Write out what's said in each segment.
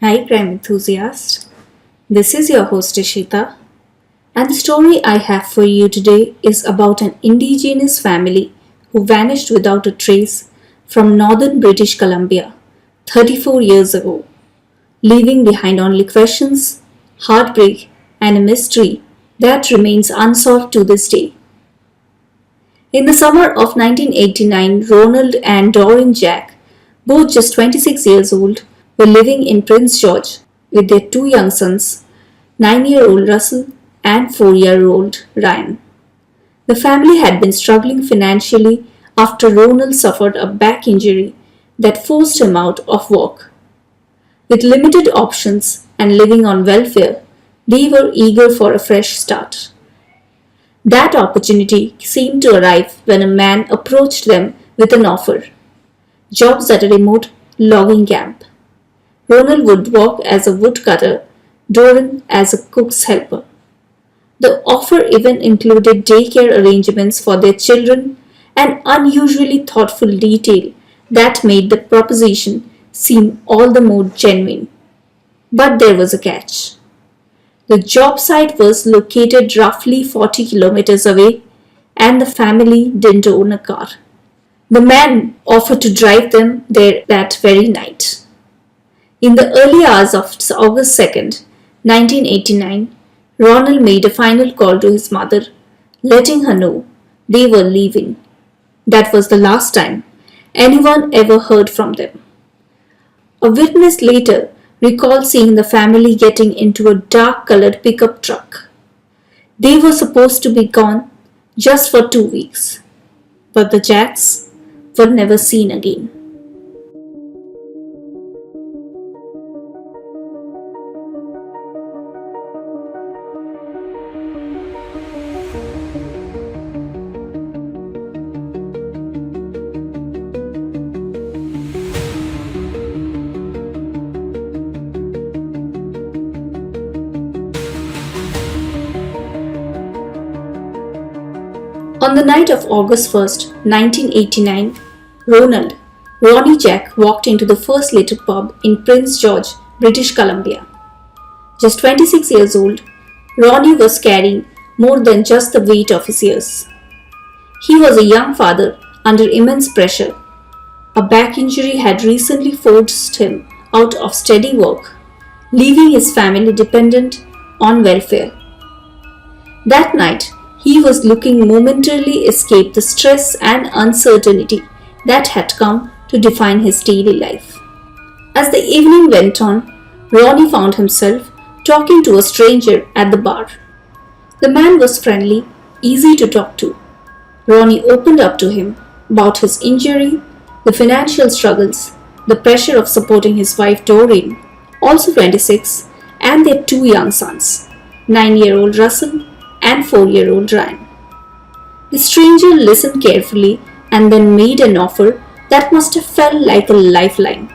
Hi, crime enthusiast. This is your host Ishita, and the story I have for you today is about an indigenous family who vanished without a trace from northern British Columbia 34 years ago, leaving behind only questions, heartbreak, and a mystery that remains unsolved to this day. In the summer of 1989, Ronald and Doreen Jack, both just 26 years old, were living in Prince George with their two young sons, 9-year-old Russell and 4-year-old Ryan. The family had been struggling financially after Ronald suffered a back injury that forced him out of work. With limited options and living on welfare, they were eager for a fresh start. That opportunity seemed to arrive when a man approached them with an offer: jobs at a remote logging camp. Ronald would work as a woodcutter, Doran as a cook's helper. The offer even included daycare arrangements for their children, an unusually thoughtful detail that made the proposition seem all the more genuine. But there was a catch. The job site was located roughly 40 kilometers away, and the family didn't own a car. The man offered to drive them there that very night. In the early hours of August 2nd, 1989, Ronald made a final call to his mother, letting her know they were leaving. That was the last time anyone ever heard from them. A witness later recalled seeing the family getting into a dark colored pickup truck. They were supposed to be gone just for 2 weeks, but the Jacks were never seen again. On the night of August 1st, 1989, Ronald, Ronnie Jack walked into the First Letter pub in Prince George, British Columbia. Just 26 years old, Ronnie was carrying more than just the weight of his years. He was a young father under immense pressure. A back injury had recently forced him out of steady work, leaving his family dependent on welfare. That night, he was looking momentarily escape the stress and uncertainty that had come to define his daily life. As the evening went on, Ronnie found himself talking to a stranger at the bar. The man was friendly, easy to talk to. Ronnie opened up to him about his injury, the financial struggles, the pressure of supporting his wife Doreen, also 26, and their two young sons, 9-year-old Russell and 4-year-old Ryan. The stranger listened carefully and then made an offer that must have felt like a lifeline.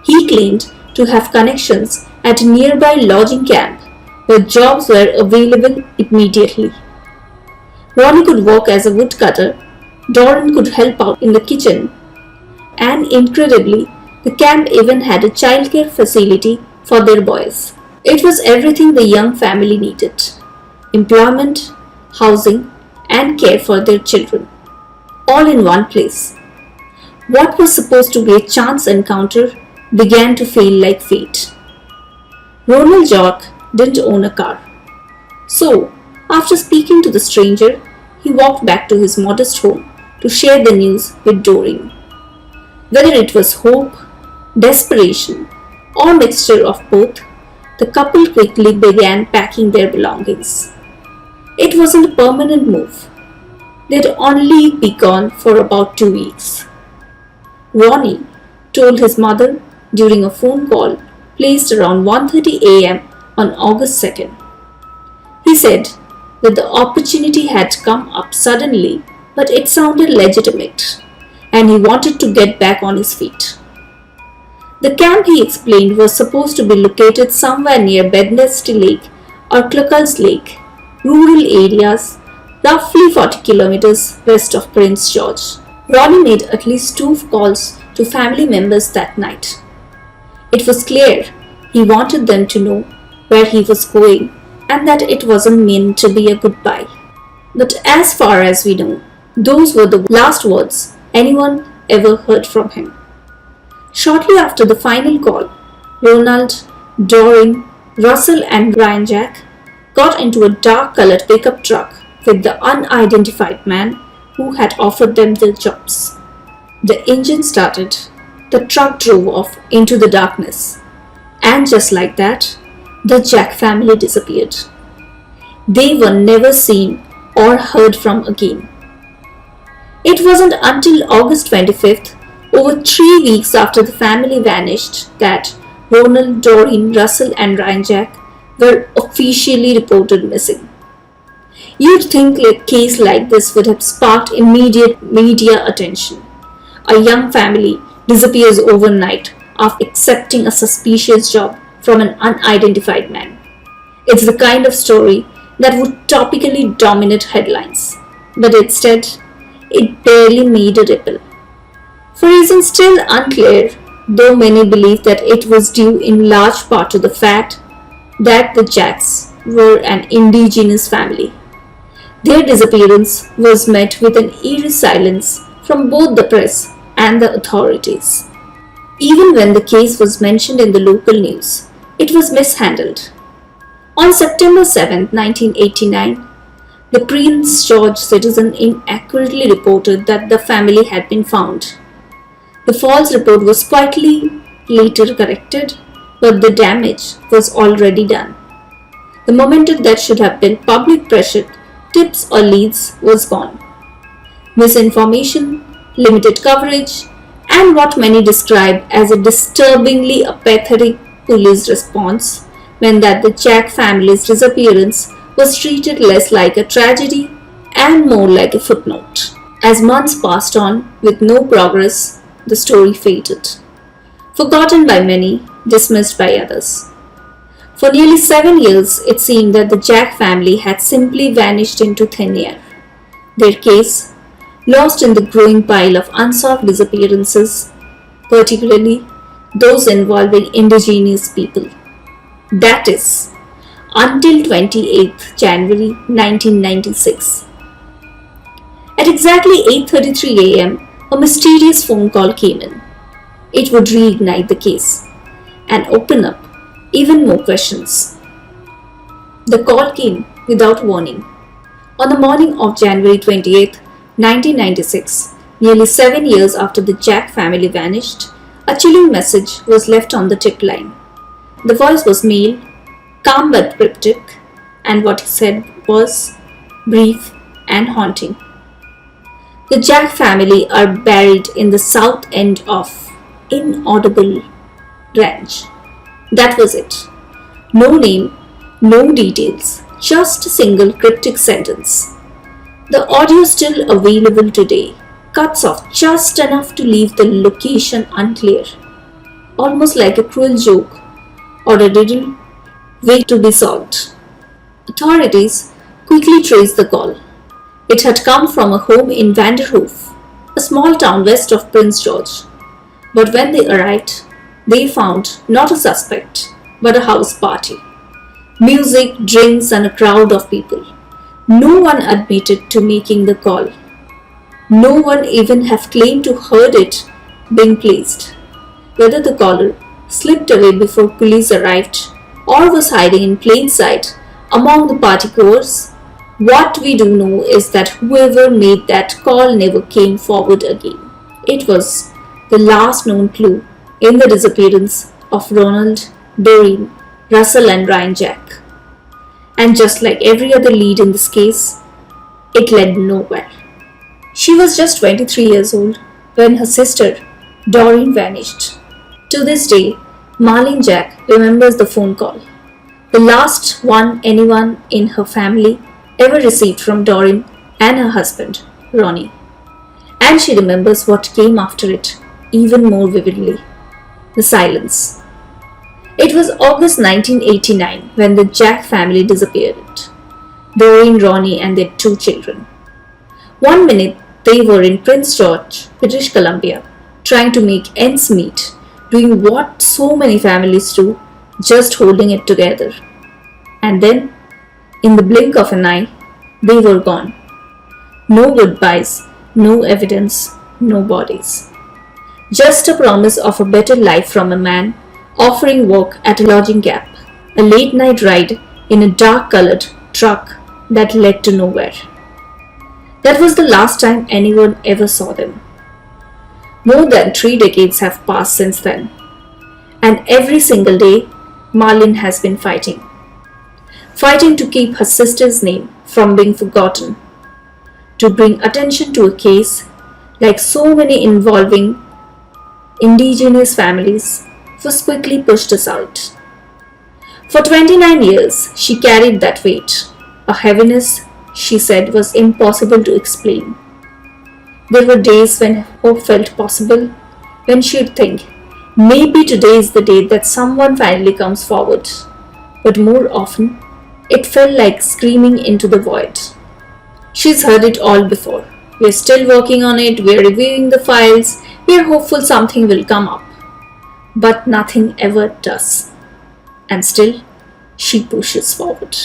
He claimed to have connections at a nearby lodging camp where jobs were available immediately. Ronnie could work as a woodcutter, Doran could help out in the kitchen, and incredibly, the camp even had a childcare facility for their boys. It was everything the young family needed: employment, housing, and care for their children, all in one place. What was supposed to be a chance encounter began to feel like fate. Ronald Jack didn't own a car. So, after speaking to the stranger, he walked back to his modest home to share the news with Doreen. Whether it was hope, desperation, or mixture of both, the couple quickly began packing their belongings. It wasn't a permanent move. They'd only be gone for about 2 weeks. Ronnie told his mother during a phone call placed around 1:30 a.m. on August 2nd. He said that the opportunity had come up suddenly, but it sounded legitimate, and he wanted to get back on his feet. The camp, he explained, was supposed to be located somewhere near Bednesty Lake or Cluckul's Lake, rural areas roughly 40 kilometers west of Prince George. Ronnie made at least 2 calls to family members that night. It was clear he wanted them to know where he was going and that it wasn't meant to be a goodbye. But as far as we know, those were the last words anyone ever heard from him. Shortly after the final call, Ronald, Doreen, Russell and Ryan Jack got into a dark-colored pickup truck with the unidentified man who had offered them their jobs. The engine started, the truck drove off into the darkness, and just like that, the Jack family disappeared. They were never seen or heard from again. It wasn't until August 25th, over 3 weeks after the family vanished, that Ronald, Doreen, Russell and Ryan Jack were officially reported missing. You'd think a case like this would have sparked immediate media attention. A young family disappears overnight after accepting a suspicious job from an unidentified man. It's the kind of story that would topically dominate headlines, but instead, it barely made a ripple. For reasons still unclear, though many believe that it was due in large part to the fact that the Jacks were an indigenous family. Their disappearance was met with an eerie silence from both the press and the authorities. Even when the case was mentioned in the local news, it was mishandled. On September 7, 1989, the Prince George Citizen inaccurately reported that the family had been found. The false report was quietly later corrected, but the damage was already done. The momentum that should have been public pressure, tips or leads was gone. Misinformation, limited coverage, and what many describe as a disturbingly apathetic police response meant that the Jack family's disappearance was treated less like a tragedy and more like a footnote. As months passed on with no progress, the story faded. Forgotten by many, dismissed by others. For nearly 7 years, it seemed that the Jack family had simply vanished into thin air. Their case, lost in the growing pile of unsolved disappearances, particularly those involving indigenous people. That is, until 28th January 1996. At exactly 8:33 a.m., a mysterious phone call came in. It would reignite the case and open up even more questions. The call came without warning. On the morning of January 28, 1996, nearly 7 years after the Jack family vanished, a chilling message was left on the tip line. The voice was male, calm but cryptic, and what he said was brief and haunting. The Jack family are buried in the south end of Inaudible Ranch. That was it. No name, no details, just a single cryptic sentence. The audio is still available today, cuts off just enough to leave the location unclear, almost like a cruel joke or a riddle waiting to be solved. Authorities quickly traced the call. It had come from a home in Vanderhoof, a small town west of Prince George. But when they arrived, they found not a suspect, but a house party. Music, drinks, and a crowd of people. No one admitted to making the call. No one even have claimed to heard it being placed. Whether the caller slipped away before police arrived or was hiding in plain sight among the partygoers, what we do know is that whoever made that call never came forward again. It was the last known clue in the disappearance of Ronald, Doreen, Russell and Ryan Jack. And just like every other lead in this case, it led nowhere. She was just 23 years old when her sister, Doreen, vanished. To this day, Marlene Jack remembers the phone call, the last one anyone in her family ever received from Doreen and her husband, Ronnie. And she remembers what came after it even more vividly, the silence. It was August 1989 when the Jack family disappeared. Doreen, Ronnie and their 2 children. One minute they were in Prince George, British Columbia, trying to make ends meet doing what so many families do, just holding it together. And then, in the blink of an eye, they were gone. No goodbyes, no evidence, no bodies. Just a promise of a better life from a man offering work at a lodging gap, a late night ride in a dark colored truck that led to nowhere. That was the last time anyone ever saw them. More than 3 decades have passed since then, and every single day, Marlene has been fighting. Fighting to keep her sister's name from being forgotten, to bring attention to a case like so many involving indigenous families was quickly pushed aside. For 29 years, she carried that weight, a heaviness she said was impossible to explain. There were days when hope felt possible, when she'd think, maybe today is the day that someone finally comes forward. But more often, it felt like screaming into the void. She's heard it all before. We're still working on it, we're reviewing the files, we're hopeful something will come up. But nothing ever does. And still, she pushes forward.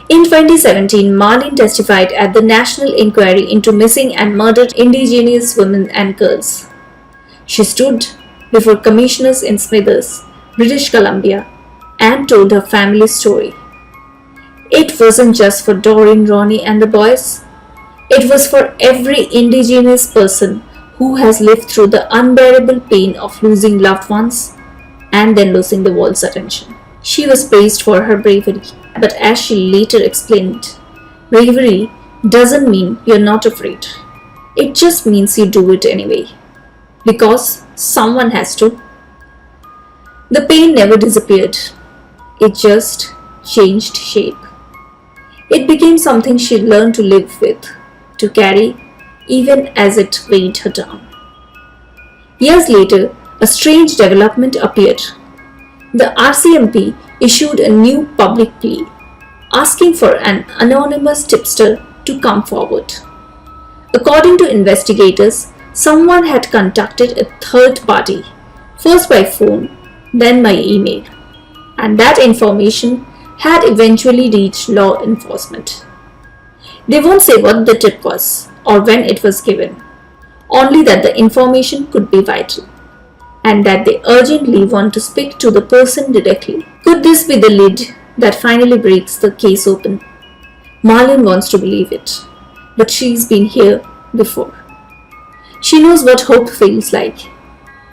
In 2017, Marlene testified at the National Inquiry into Missing and Murdered Indigenous Women and Girls. She stood before commissioners in Smithers, British Columbia, and told her family's story. It wasn't just for Doreen, Ronnie, and the boys. It was for every Indigenous person who has lived through the unbearable pain of losing loved ones and then losing the world's attention. She was praised for her bravery, but as she later explained, bravery doesn't mean you're not afraid. It just means you do it anyway, because someone has to. The pain never disappeared. It just changed shape. It became something she learned to live with, to carry, even as it weighed her down. Years later, a strange development appeared. The RCMP issued a new public plea, asking for an anonymous tipster to come forward. According to investigators, someone had contacted a third party, first by phone, then by email, and that information had eventually reached law enforcement. They won't say what the tip was or when it was given, only that the information could be vital, and that they urgently want to speak to the person directly. Could this be the lid that finally breaks the case open? Marlene wants to believe it, but she's been here before. She knows what hope feels like,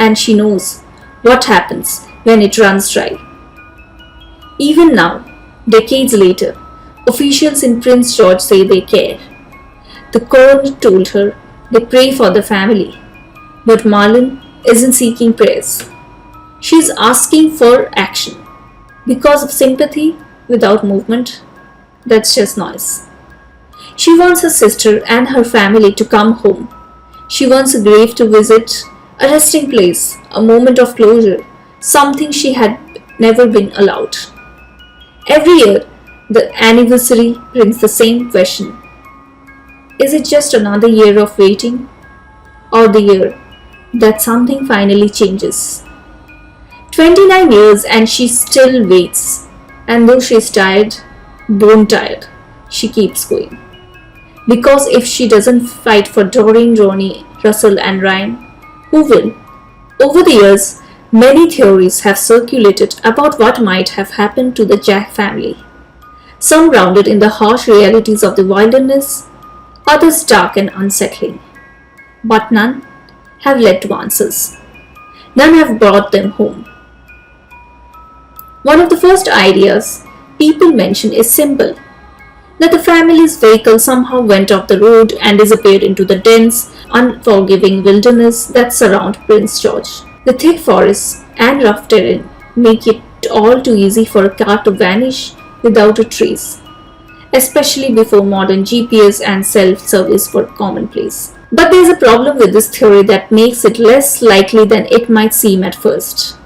and she knows what happens when it runs dry. Even now, decades later, officials in Prince George say they care. The coroner told her they pray for the family, but Marlene isn't seeking prayers. She's asking for action. Because of sympathy without movement, that's just noise. She wants her sister and her family to come home. She wants a grave to visit, a resting place, a moment of closure, something she had never been allowed. Every year, the anniversary brings the same question. Is it just another year of waiting? Or the year that something finally changes? 29 years and she still waits. And though she's tired, bone tired, she keeps going. Because if she doesn't fight for Doreen, Ronnie, Russell and Ryan, who will? Over the years, many theories have circulated about what might have happened to the Jack family. Some grounded in the harsh realities of the wilderness, others dark and unsettling. But none have led to answers. None have brought them home. One of the first ideas people mention is simple, that the family's vehicle somehow went off the road and disappeared into the dense, unforgiving wilderness that surround Prince George. The thick forests and rough terrain make it all too easy for a car to vanish without a trace, especially before modern GPS and self-service were commonplace. But there is a problem with this theory that makes it less likely than it might seem at first.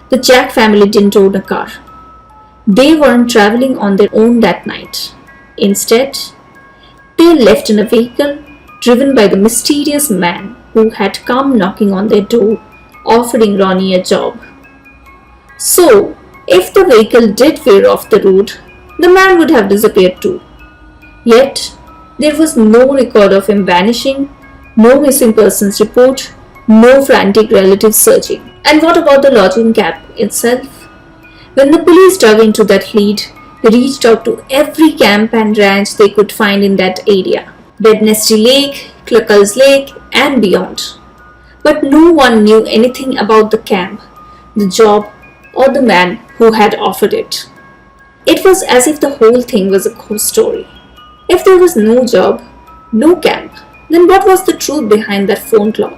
The Jack family didn't own a car. They weren't traveling on their own that night. Instead, they left in a vehicle driven by the mysterious man who had come knocking on their door offering Ronnie a job. So, if the vehicle did veer off the road, the man would have disappeared too. Yet, there was no record of him vanishing, no missing persons report, no frantic relatives searching. And what about the lodging camp itself? When the police dug into that lead, they reached out to every camp and ranch they could find in that area. Bednesty Lake, Clucker's Lake, and beyond. But no one knew anything about the camp, the job, or the man who had offered it. It was as if the whole thing was a ghost story. If there was no job, no camp, then what was the truth behind that phone call?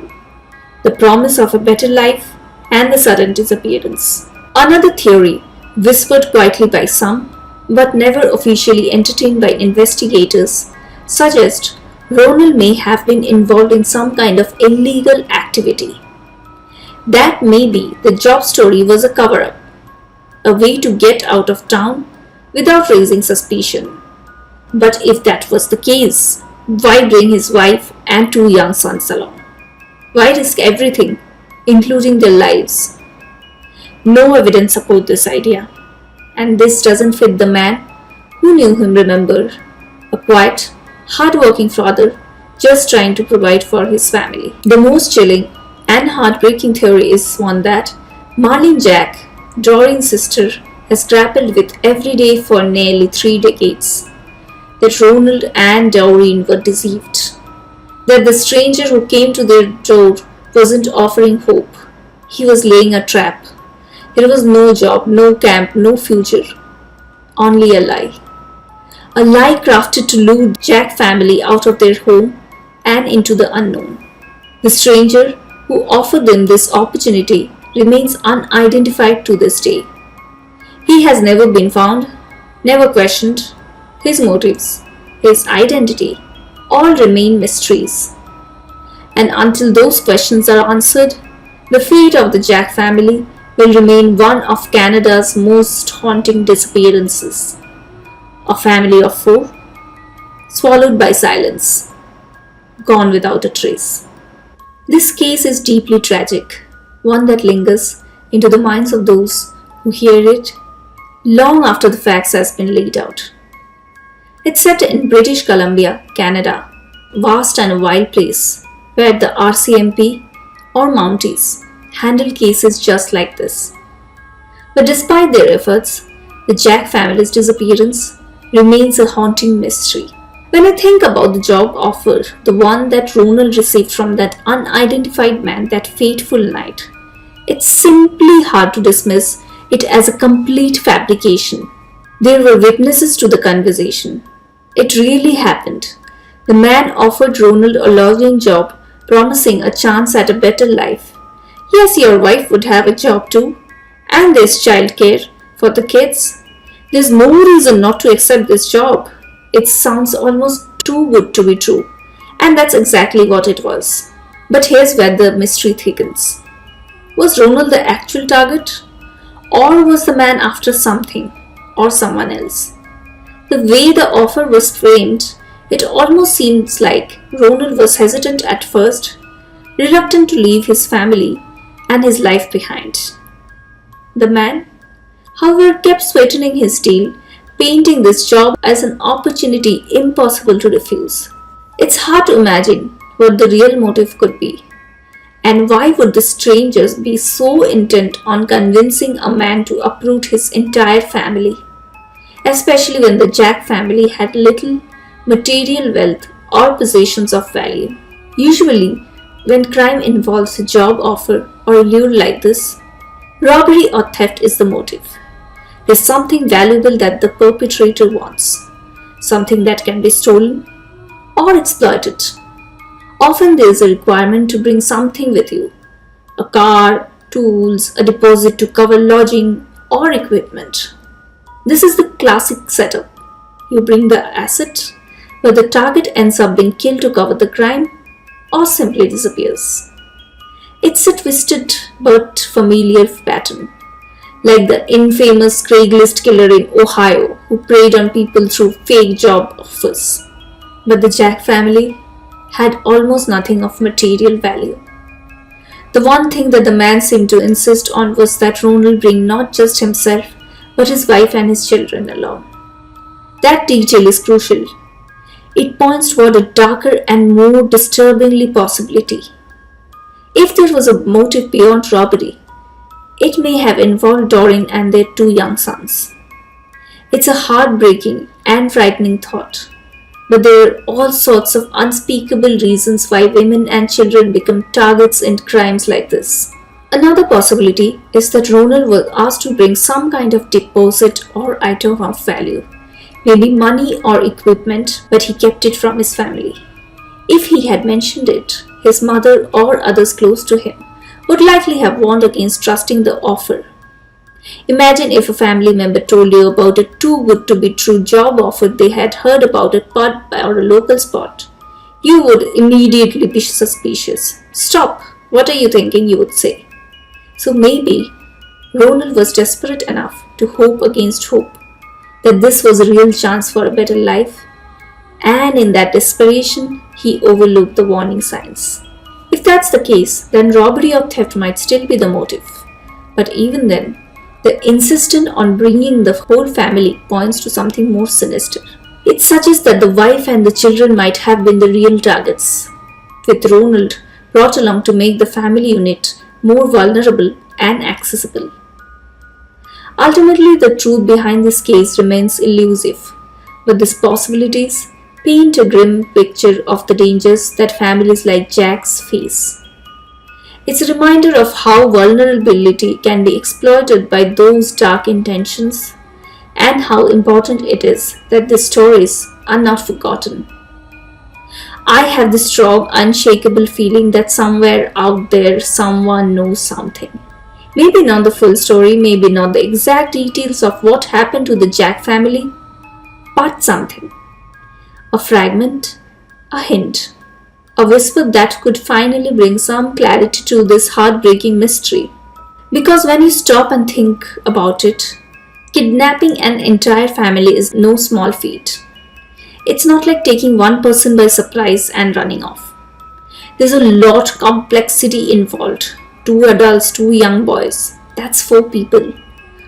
The promise of a better life and the sudden disappearance. Another theory, whispered quietly by some, but never officially entertained by investigators, suggests Ronald may have been involved in some kind of illegal activity. That maybe the job story was a cover-up, a way to get out of town without raising suspicion. But if that was the case, why bring his wife and 2 young sons along? Why risk everything, including their lives? No evidence supports this idea, and this doesn't fit the man who knew him, remember, a quiet, hard-working father just trying to provide for his family. The most chilling and heartbreaking theory is one that Marlene Jack, Doreen's sister, has grappled with every day for nearly 3 decades. That Ronald and Doreen were deceived. That the stranger who came to their door wasn't offering hope. He was laying a trap. There was no job, no camp, no future. Only a lie. A lie crafted to lure the Jack family out of their home and into the unknown. The stranger who offered them this opportunity remains unidentified to this day. He has never been found, never questioned. His motives, his identity, all remain mysteries. And until those questions are answered, the fate of the Jack family will remain one of Canada's most haunting disappearances. A family of 4, swallowed by silence, gone without a trace. This case is deeply tragic, one that lingers into the minds of those who hear it long after the facts has been laid out. It's set in British Columbia, Canada, vast and a wild place where the RCMP or Mounties handle cases just like this. But despite their efforts, the Jack family's disappearance remains a haunting mystery. When I think about the job offer, the one that Ronald received from that unidentified man that fateful night, it's simply hard to dismiss it as a complete fabrication. There were witnesses to the conversation. It really happened. The man offered Ronald a lodging job, promising a chance at a better life. Yes, your wife would have a job too, and there's childcare for the kids. There's no reason not to accept this job. It sounds almost too good to be true, and that's exactly what it was. But here's where the mystery thickens. Was Ronald the actual target? Or was the man after something or someone else? The way the offer was framed, it almost seems like Ronald was hesitant at first, reluctant to leave his family and his life behind. The man, however, kept sweetening his deal, painting this job as an opportunity impossible to refuse. It's hard to imagine what the real motive could be. And why would the strangers be so intent on convincing a man to uproot his entire family? Especially when the Jack family had little material wealth or possessions of value. Usually, when crime involves a job offer or a lure like this, robbery or theft is the motive. There's something valuable that the perpetrator wants, something that can be stolen or exploited. Often there is a requirement to bring something with you, a car, tools, a deposit to cover lodging or equipment. This is the classic setup. You bring the asset, but the target ends up being killed to cover the crime or simply disappears. It's a twisted but familiar pattern, like the infamous Craigslist killer in Ohio who preyed on people through fake job offers. But the Jack family had almost nothing of material value. The one thing that the man seemed to insist on was that Ronald bring not just himself, but his wife and his children along. That detail is crucial. It points toward a darker and more disturbingly possibility. If there was a motive beyond robbery, it may have involved Doreen and their 2 young sons. It's a heartbreaking and frightening thought, but there are all sorts of unspeakable reasons why women and children become targets in crimes like this. Another possibility is that Ronald was asked to bring some kind of deposit or item of value, maybe money or equipment, but he kept it from his family. If he had mentioned it, his mother or others close to him would likely have warned against trusting the offer. Imagine if a family member told you about a too good to be true job offer they had heard about at pub or a local spot. You would immediately be suspicious. Stop, what are you thinking, you would say. So maybe Ronald was desperate enough to hope against hope that this was a real chance for a better life, and in that desperation, he overlooked the warning signs. If that's the case, then robbery or theft might still be the motive. But even then, the insistence on bringing the whole family points to something more sinister. It suggests that the wife and the children might have been the real targets, with Ronald brought along to make the family unit more vulnerable and accessible. Ultimately, the truth behind this case remains elusive, but these possibilities paint a grim picture of the dangers that families like Jack's face. It's a reminder of how vulnerability can be exploited by those dark intentions, and how important it is that these stories are not forgotten. I have this strong, unshakable feeling that somewhere out there someone knows something. Maybe not the full story, maybe not the exact details of what happened to the Jack family, but something. A fragment, a hint, a whisper that could finally bring some clarity to this heartbreaking mystery. Because when you stop and think about it, kidnapping an entire family is no small feat. It's not like taking one person by surprise and running off. There's a lot of complexity involved. 2 adults, 2 young boys. That's 4 people.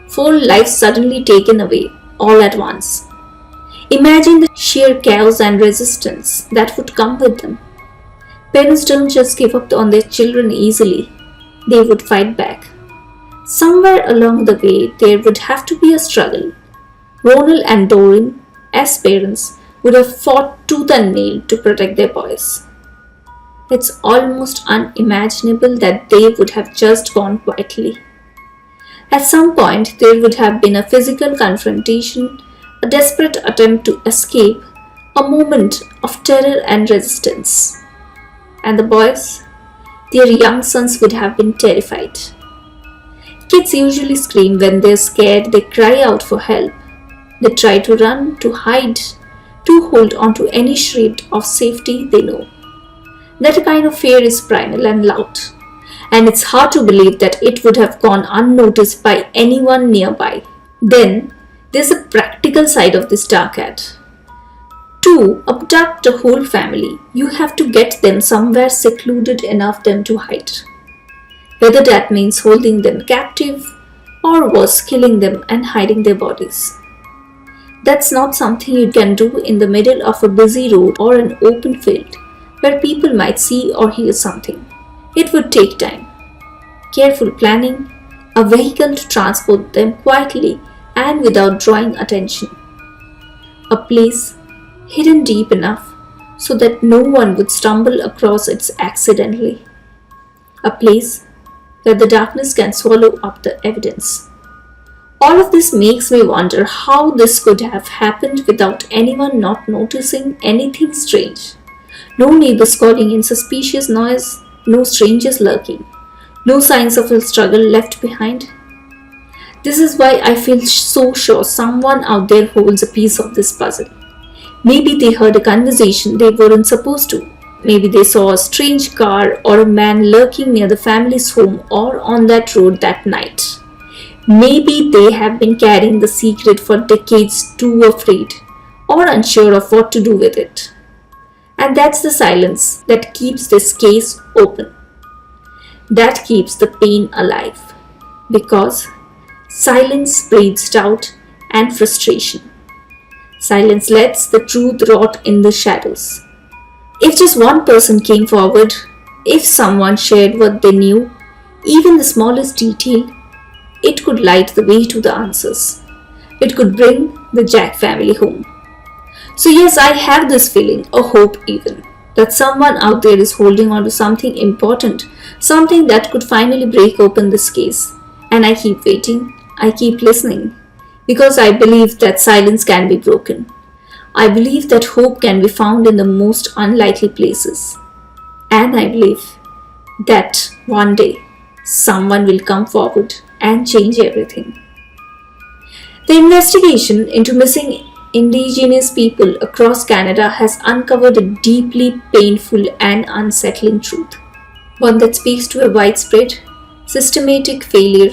4 lives suddenly taken away, all at once. Imagine the sheer chaos and resistance that would come with them. Parents don't just give up on their children easily. They would fight back. Somewhere along the way, there would have to be a struggle. Ronald and Doreen, as parents, would have fought tooth and nail to protect their boys. It's almost unimaginable that they would have just gone quietly. At some point, there would have been a physical confrontation, a desperate attempt to escape, a moment of terror and resistance. And the boys, their young sons, would have been terrified. Kids usually scream when they're scared, they cry out for help. They try to run, to hide, to hold on to any shred of safety they know. That kind of fear is primal and loud, and it's hard to believe that it would have gone unnoticed by anyone nearby. Then, there's a practical side of this dark cat. To abduct a whole family, you have to get them somewhere secluded enough them to hide. Whether that means holding them captive or worse, killing them and hiding their bodies. That's not something you can do in the middle of a busy road or an open field where people might see or hear something. It would take time, careful planning, a vehicle to transport them quietly and without drawing attention. A place hidden deep enough so that no one would stumble across it accidentally. A place where the darkness can swallow up the evidence. All of this makes me wonder how this could have happened without anyone not noticing anything strange. No neighbors calling in suspicious noise, no strangers lurking, no signs of a struggle left behind. This is why I feel so sure someone out there holds a piece of this puzzle. Maybe they heard a conversation they weren't supposed to. Maybe they saw a strange car or a man lurking near the family's home or on that road that night. Maybe they have been carrying the secret for decades, too afraid or unsure of what to do with it. And that's the silence that keeps this case open. that keeps the pain alive. Because silence breeds doubt and frustration. Silence lets the truth rot in the shadows. If just one person came forward, if someone shared what they knew, even the smallest detail, it could light the way to the answers. It could bring the Jack family home. So, yes, I have this feeling, a hope even, that someone out there is holding on to something important, something that could finally break open this case. And I keep waiting, I keep listening, because I believe that silence can be broken. I believe that hope can be found in the most unlikely places. And I believe that one day someone will come forward and change everything. The investigation into missing Indigenous people across Canada has uncovered a deeply painful and unsettling truth. One that speaks to a widespread, systematic failure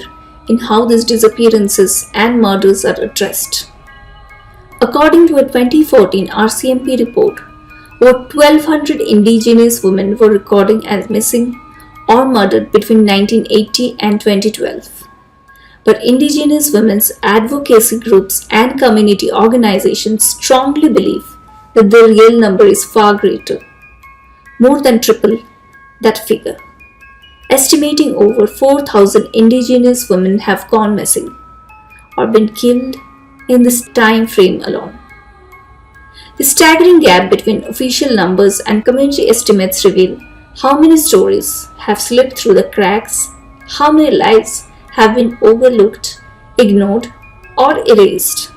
in how these disappearances and murders are addressed. According to a 2014 RCMP report, over 1,200 Indigenous women were recorded as missing or murdered between 1980 and 2012. But Indigenous women's advocacy groups and community organizations strongly believe that the real number is far greater, more than triple that figure. Estimating over 4,000 Indigenous women have gone missing or been killed in this time frame alone. The staggering gap between official numbers and community estimates reveal how many stories have slipped through the cracks, how many lives have been overlooked, ignored, or erased.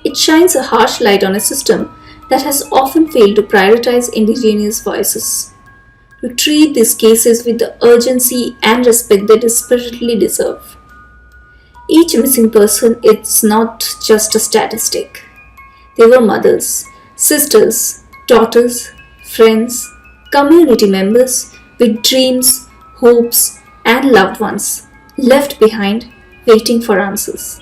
It shines a harsh light on a system that has often failed to prioritize Indigenous voices, to treat these cases with the urgency and respect they desperately deserve. Each missing person is not just a statistic. They were mothers, sisters, daughters, friends, community members with dreams, hopes, and loved ones left behind waiting for answers.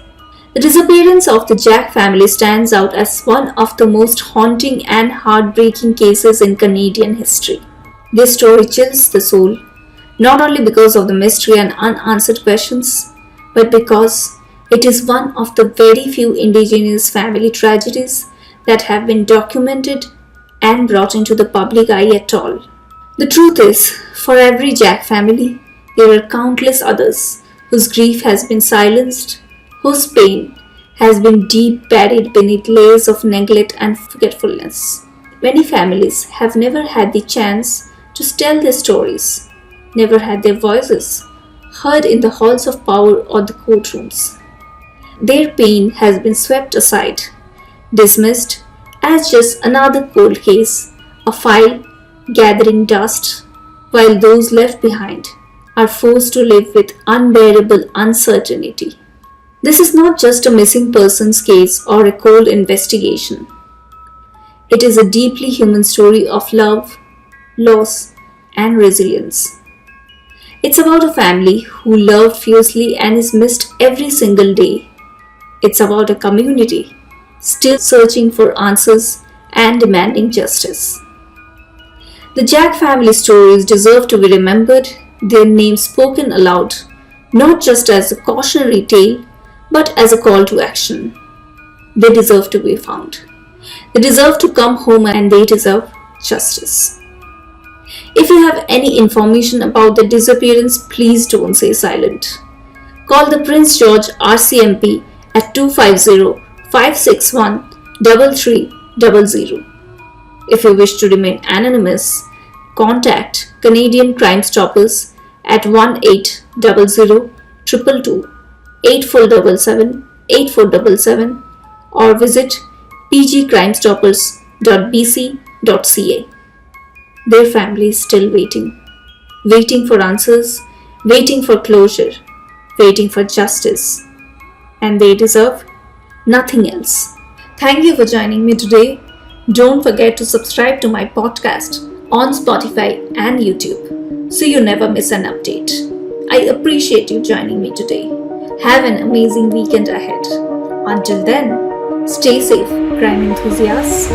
The disappearance of the Jack family stands out as one of the most haunting and heartbreaking cases in Canadian history. This story chills the soul, not only because of the mystery and unanswered questions, but because it is one of the very few Indigenous family tragedies that have been documented and brought into the public eye at all. The truth is, for every Jack family, there are countless others whose grief has been silenced, whose pain has been deep buried beneath layers of neglect and forgetfulness. Many families have never had the chance to tell their stories, never had their voices heard in the halls of power or the courtrooms. Their pain has been swept aside, dismissed as just another cold case, a file gathering dust, while those left behind are forced to live with unbearable uncertainty. This is not just a missing persons case or a cold investigation. It is a deeply human story of love, loss, and resilience. It's about a family who loved fiercely and is missed every single day. It's about a community still searching for answers and demanding justice. The Jack family stories deserve to be remembered, their names spoken aloud, not just as a cautionary tale, but as a call to action. They deserve to be found. They deserve to come home and they deserve justice. If you have any information about the disappearance, please don't stay silent. Call the Prince George RCMP at 250-561-3300. If you wish to remain anonymous, contact Canadian Crime Stoppers at 1-800-222-8477-8477 or visit pgcrimestoppers.bc.ca. Their family is still waiting for answers, waiting for closure, waiting for justice, and they deserve nothing else. Thank you for joining me today. Don't forget to subscribe to my podcast on Spotify and YouTube so you never miss an update. I appreciate you joining me today. Have an amazing weekend ahead. Until then, stay safe, crime enthusiasts.